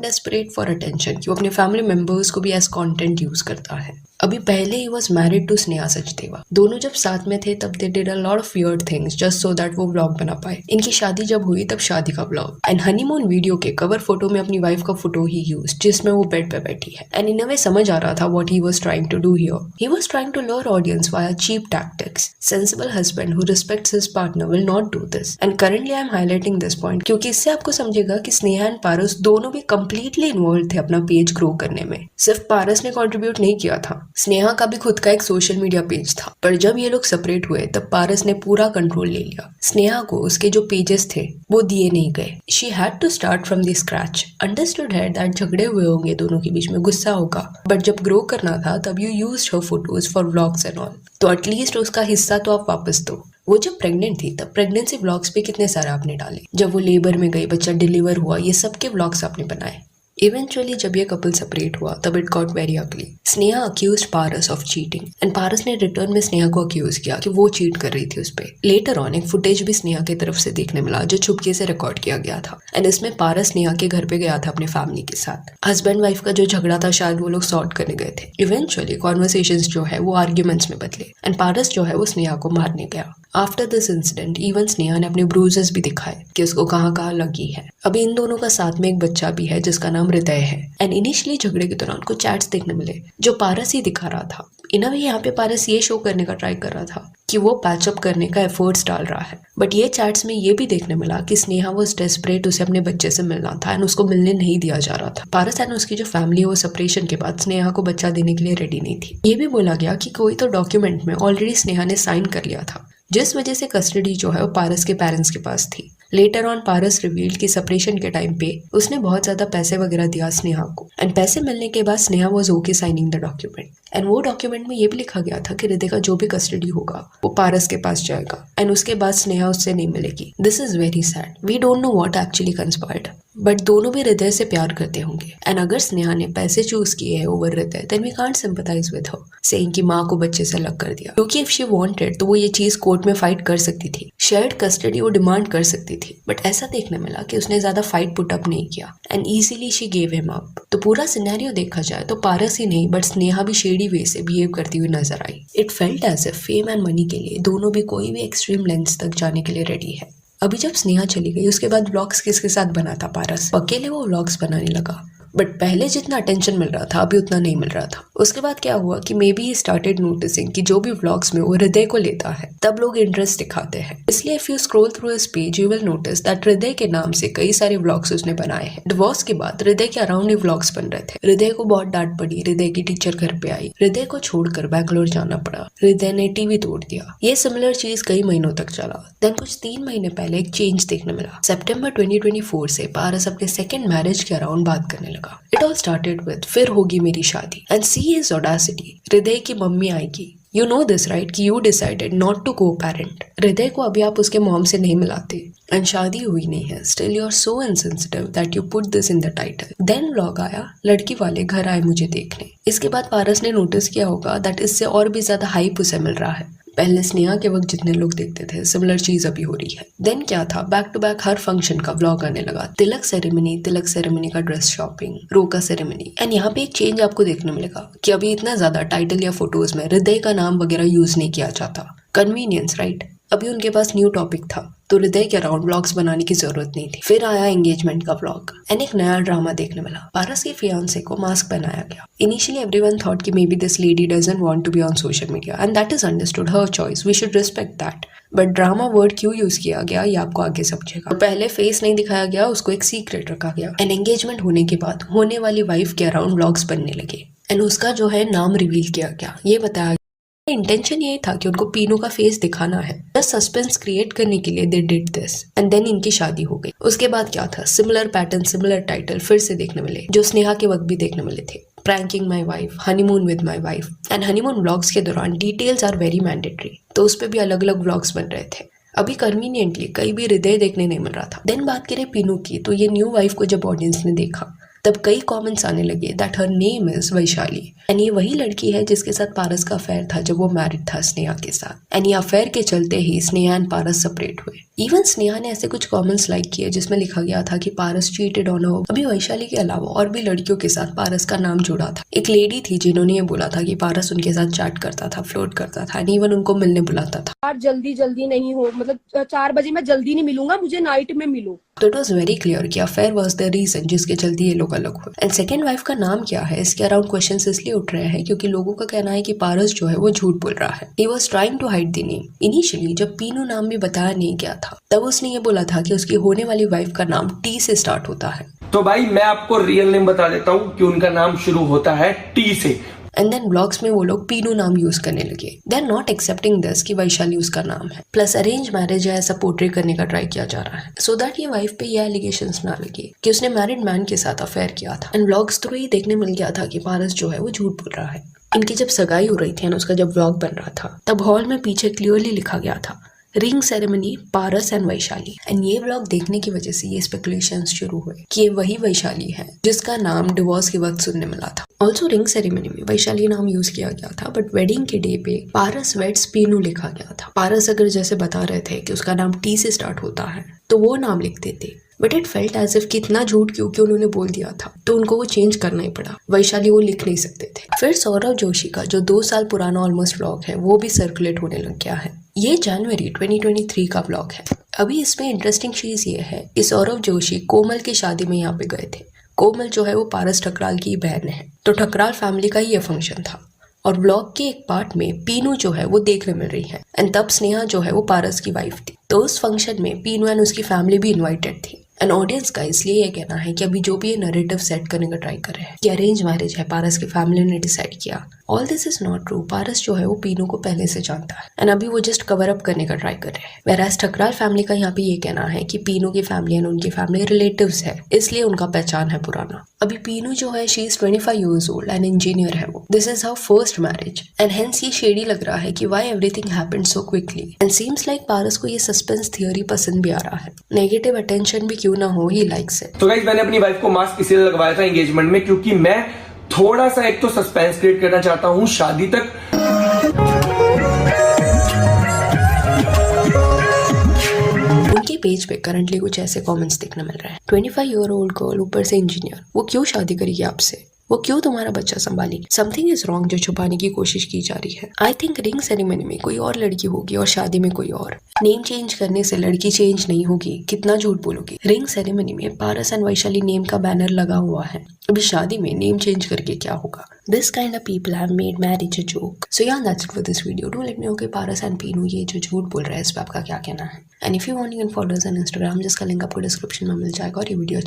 Desperate for attention कि वो अपने फैमिली मेंबर्स को भी एज कंटेंट यूज करता है। अभी पहले ही was married to Sneha Sachdeva. दोनों जब साथ में थे तब they did a lot of weird things just so that वो व्लॉग बना पाए। इनकी शादी जब हुई तब शादी का व्लॉग एंड हनीमून वीडियो के कवर फोटो में अपनी वाइफ का फोटो ही यूज जिसमें वो बेड पे बैठी है। एंड इन अ वे समझ आ रहा था what he was trying to do here. He was trying to lure audience via cheap tactics. Sensible husband who respects his partner will not do this. And currently I am highlighting this point क्योंकि इससे आपको समझेगा कि Sneha and पारस दोनों भी completely involve थे अपना page grow करने में। सिर्फ पारस ने कंट्रीब्यूट नहीं किया था, स्नेहा का भी खुद का एक सोशल मीडिया पेज था। पर जब ये लोग सेपरेट हुए तब पारस ने पूरा कंट्रोल ले लिया। स्नेहा को उसके जो पेजेस थे वो दिए नहीं गए। She had to start from the scratch. Understood है दैट झगड़े हुए होंगे, दोनों के बीच में गुस्सा होगा, बट जब ग्रो करना था तब you used her photos for vlogs and all. तो एटलीस्ट उसका हिस्सा तो आप वापस दो। वो जब प्रेग्नेंट थी तब प्रेगनेंसी व्लॉग्स पे कितने सारे आपने डाले। जब वो लेबर में गई, बच्चा डिलीवर हुआ, ये सबके व्लॉग्स आपने बनाए। इवेंचुअली जब ये कपल सेपरेट हुआ तब it got very ugly. Sneha accused Paras of cheating and Paras ने रिटर्न में स्नेहा को अक्यूज किया कि वो चीट कर रही थी उस पे। लेटर ऑन एक फुटेज भी स्नेहा की तरफ से देखने मिला जो छुपके से रिकॉर्ड किया गया था एंड इसमें पारस स्नेहा के घर पे गया था अपने फैमिली के साथ। हस्बैंड वाइफ का जो झगड़ा था शायद वो लोग सॉर्ट करने गए थे। इवेंचुअली कॉन्वर्सेशंस जो है वो आर्ग्यूमेंट्स में बदले एंड पारस जो है वो स्नेहा को मारने गया। After this incident even Sneha ने अपने ब्रूजेस भी दिखाए कि उसको कहाँ कहाँ लगी है। अभी इन दोनों का साथ में एक बच्चा भी है जिसका नाम हृदय है। एंड इनिशियली झगड़े के दौरान कुछ चैट्स देखने मिले जो पारस ही दिखा रहा था। इन अ वे यहाँ पे पारस ये शो करने का ट्राई कर रहा था कि वो पैचअप करने का एफर्ट्स डाल रहा है, बट ये चैट्स में ये भी देखने मिला कि स्नेहा वाज डेस्परेट उसे अपने बच्चे से मिलना था एंड उसको मिलने नहीं दिया जा रहा था। पारस एंड उसकी जो फैमिली है वो सेपरेशन के बाद स्नेहा को बच्चा देने के लिए रेडी नहीं थी। ये भी बोला गया कि कोई तो डॉक्यूमेंट में ऑलरेडी स्नेहा ने साइन कर लिया था जिस वजह से कस्टडी जो है वो पारस के पेरेंट्स के पास थी। लेटर ऑन पारस रिवील्ड कि सेपरेशन के टाइम पे उसने बहुत ज्यादा पैसे वगैरह दिया स्नेहा को एंड पैसे मिलने के बाद Sneha was okay signing the document and वो डॉक्यूमेंट में ये भी लिखा गया था कि हृदय का जो भी कस्टडी होगा वो पारस के पास जाएगा एंड उसके बाद स्नेहा उससे नहीं मिलेगी। This is very sad. We don't know what actually conspired, but दोनों भी हृदय से प्यार करते होंगे एंड अगर स्नेहा ने पैसे चूज किए हैं over Hriday then we can't sympathize with her saying कि माँ को बच्चे से अलग कर दिया, क्योंकि इफ शी वांटेड तो वो ये चीज कोर्ट में फाइट कर सकती थी। शेयर्ड कस्टडी वो डिमांड कर सकती थी, बट ऐसा देखने मिला कि उसने ज्यादा फाइट पुट अप नहीं किया and easily she gave him up. तो पूरा सिनेरियो देखा जाए तो पारस ही नहीं बट स्नेहा भी शेडी वे से बिहेव करती हुई नजर आई। It felt as if fame and money के लिए दोनों भी कोई भी एक्सट्रीम लेंथ तक जाने के लिए रेडी है। अभी जब स्नेहा चली गई उसके बाद व्लॉग्स किसके साथ बना था पारस? अकेले वो व्लॉग्स बनाने लगा, बट पहले जितना अटेंशन मिल रहा था अभी उतना नहीं मिल रहा था। उसके बाद क्या हुआ कि may be he started noticing कि जो भी व्लॉग्स में वो हृदय को लेता है तब लोग इंटरेस्ट दिखाते हैं। इसलिए if you scroll through his page you will notice that हृदय के नाम से कई सारे व्लॉग्स उसने बनाए हैं। डिवोर्स के बाद हृदय के अराउंड ही व्लॉग्स बन रहे थे। हृदय को बहुत डांट पड़ी, हृदय की टीचर घर पे आई, हृदय को छोड़कर बैंगलोर जाना पड़ा, हृदय ने टीवी तोड़ दिया। ये सिमिलर चीज कई महीनों तक चला। देन कुछ 3 महीने पहले एक चेंज देखने मिला। सितंबर 2024 से पारस अपने सेकंड मैरिज के अराउंड बात करने लगा। इट ऑल स्टार्टेड विद फिर होगी मेरी शादी एंड सी हिज ऑडेसिटी। हृदय की मम्मी आएगी। यू नो दिस राइट कि यू डिसाइडेड नॉट टू को पेरेंट। हृदय को अभी आप उसके मॉम से नहीं मिलाते एंड शादी हुई नहीं है, still you are so insensitive that you put this in the title. Then vlog आया, लड़की वाले घर आए मुझे देखने। इसके बाद पारस ने नोटिस किया होगा दैट इससे और भी ज्यादा हाइप उसे मिल रहा है। पहले स्नेहा के वक्त जितने लोग देखते थे सिमिलर चीज अभी हो रही है। देन क्या था, बैक टू बैक हर फंक्शन का व्लॉग आने लगा। तिलक सेरेमनी का dress shopping, roka ceremony and यहाँ पे एक चेंज आपको देखने मिलेगा कि अभी इतना ज्यादा टाइटल या फोटोज में हृदय का नाम वगैरह यूज नहीं किया जाता। Convenience right. अभी उनके पास न्यू टॉपिक था तो हृदय के अराउंड व्लॉग्स बनाने की जरूरत नहीं थी। फिर आया एंगेजमेंट का व्लॉग एंड एक नया ड्रामा देखने मिला। पारस के फियांसे को मास्क पहनाया गया। इनिशियली एवरीवन थॉट कि maybe this lady doesn't want to be on social media and that is understood, her choice, we should respect that. But drama word क्यों यूज किया गया ये आपको आगे समझेगा। पहले फेस नहीं दिखाया गया, उसको एक सीक्रेट रखा गया एंड एंगेजमेंट होने के बाद होने वाली वाइफ के अराउंड व्लॉग्स बनने लगे एंड उसका जो है नाम रिवील किया गया। ये बताया इंटेंशन यही था कि उनको पीनू का फेस दिखाना है, जस्ट सस्पेंस क्रिएट करने के लिए they did this and then इनकी शादी हो गई। उसके बाद क्या था, सिमिलर पैटर्न सिमिलर टाइटल फिर से देखने मिले जो स्नेहा के वक्त भी देखने मिले थे। Pranking my wife, honeymoon with my wife and honeymoon vlogs के दौरान डिटेल्स आर वेरी मैंडेटरी, तो उस पर भी अलग अलग व्लॉग्स बन रहे थे। अभी कन्वीनियंटली कहीं भी हृदय देखने नहीं मिल रहा था। देन बात करें पीनू की, तो ये न्यू वाइफ को जब ऑडियंस ने देखा तब कई कमेंट्स आने लगे that her name is Vaishali and ये वही लड़की है जिसके साथ पारस का अफेयर था जब वो मैरिड था स्नेहा के साथ। एंड ये अफेयर के चलते ही स्नेहा एंड पारस सेपरेट हुए। इवन स्नेहा ने ऐसे कुछ कमेंट्स लाइक किए जिसमें लिखा गया था कि पारस चीटेड ऑन हर। अभी वैशाली के अलावा और भी लड़कियों के साथ पारस का नाम जुड़ा था। एक लेडी थी जिन्होंने ये बोला था कि पारस उनके साथ चैट करता था, फ्लोट करता था एंड इवन उनको मिलने बुलाता था। यार जल्दी नहीं हो, मतलब 4 बजे मैं जल्दी नहीं मिलूंगा, मुझे नाइट में मिलो। तो इट वॉज वेरी क्लियर कि अफेयर वॉज द रीजन जिसके चलते ये लोग अलग हुए। एंड सेकेंड वाइफ का नाम क्या है, इसके अराउंड क्वेश्चंस इसलिए उठ रहे हैं क्योंकि लोगों का कहना है कि पारस जो है वो झूठ बोल रहा है। He was trying to hide the name. Initially जब पीनू नाम भी बताया नहीं गया था तब उसने ये बोला था कि उसकी होने वाली वाइफ का नाम टी से स्टार्ट होता है। तो भाई मैं आपको रियल नेम बता देता हूँ कि उनका नाम शुरू होता है टी से। एंड देन ब्लॉग्स में वो लोग पीनू नाम यूज करने लगे। They are not accepting this कि वैशाली उसका नाम है। प्लस अरेंज मैरिज है ऐसा पोर्ट्रे करने का ट्राई किया जा रहा है सो दैट ये वाइफ पे ये एलिगेशंस ना लगे कि उसने मैरिड मैन के साथ अफेयर किया था। एंड ब्लॉग्स थ्रू ही देखने मिल गया था कि पारस जो है वो झूठ बोल रहा है। इनकी जब सगाई हो रही थी और उसका जब व्लॉग बन रहा था तब हॉल में पीछे क्लियरली लिखा गया था ring ceremony Paras and Vaishali. And ये व्लॉग देखने की वजह से ये स्पेकुलेशंस शुरू हुए कि ये वही वैशाली है जिसका नाम डिवोर्स के वक्त सुनने मिला था। ऑल्सो रिंग सेरेमनी में वैशाली नाम यूज किया गया था बट वेडिंग के डे पे पारस वेड्स पीनू लिखा गया था। पारस अगर जैसे बता रहे थे कि उसका नाम टी से स्टार्ट होता है तो वो नाम लिखते थे but it felt as if कितना झूठ क्योंकि उन्होंने बोल दिया था तो उनको वो चेंज करना ही पड़ा। वैशाली वो लिख नहीं सकते थे। फिर सौरव जोशी का जो 2 साल पुराना ऑलमोस्ट व्लॉग है वो भी सर्कुलेट होने लग गया है। ये जनवरी 2023 का व्लॉग है। अभी इसमें इंटरेस्टिंग चीज ये है कि सौरव जोशी कोमल की शादी में यहाँ पे गए थे। कोमल जो है वो पारस ठकराल की बहन है तो ठकराल फैमिली का ही ये फंक्शन था और व्लॉग के एक पार्ट में पीनू जो है वो देखने मिल रही है एंड तब स्नेहा जो है वो पारस की वाइफ थी। तो उस फंक्शन में पीनू एंड उसकी फैमिली भी इन्वाइटेड थी। एंड ऑडियंस का इसलिए ये कहना है कि अभी जो भी ये नैरेटिव सेट करने का ट्राई कर रहे हैं कि अरेंज मैरिज है, पारस की फैमिली ने डिसाइड किया। All this is not true. Paras जो है वो पीनू को पहले से जानता है एंड अभी वो जस्ट कवर अप करने का ट्राई कर रहे हैं। वेराज ठकराल फैमिली का यहाँ पे ये कहना है कि पीनू की फैमिली एंड उनकी फैमिली रिलेटिव्स है इसलिए उनका पहचान है पुराना। अभी पीनू जो है she is 25 years old and engineer है वो। This is her first marriage and hence ये शेडी लग रहा है कि why everything happened so quickly and seems like Paras को ये सस्पेंस थियरी पसंद भी आ रहा है। नेगेटिव अटेंशन भी क्यों ना हो ही लाइक्स इट। तो गाइस मैंने अपनी वाइफ को मास्क इसलिए लगवाया था एंगेजमेंट में क्योंकि मैं थोड़ा सा एक तो सस्पेंस क्रिएट करना चाहता हूँ शादी तक। उनके पेज पे करंटली कुछ ऐसे कमेंट्स देखने मिल रहे हैं 25-year-old गर्ल ऊपर से इंजीनियर, वो क्यों शादी करेगी आपसे, वो क्यों तुम्हारा बच्चा संभालेगी। समथिंग इज रॉन्ग जो छुपाने की कोशिश की जा रही है। आई थिंक रिंग सेरेमनी में कोई और लड़की होगी और शादी में कोई और। नेम चेंज करने से लड़की चेंज नहीं होगी, कितना झूठ बोलोगी। रिंग सेरेमनी में पारस एंड वैशाली नेम का बैनर लगा हुआ है, अभी शादी में नेम चेंज करके क्या होगा। This kind of people have made marriage a joke. So yeah that's it for this video. Do let me know कि पारस एंड पीनू ये जो झूठ बोल रहे हैं इस पे आपका क्या कहना है। And if you want you can follow us on Instagram जिसका लिंक आपको डिस्क्रिप्शन में मिल जाएगा। और ये वीडियो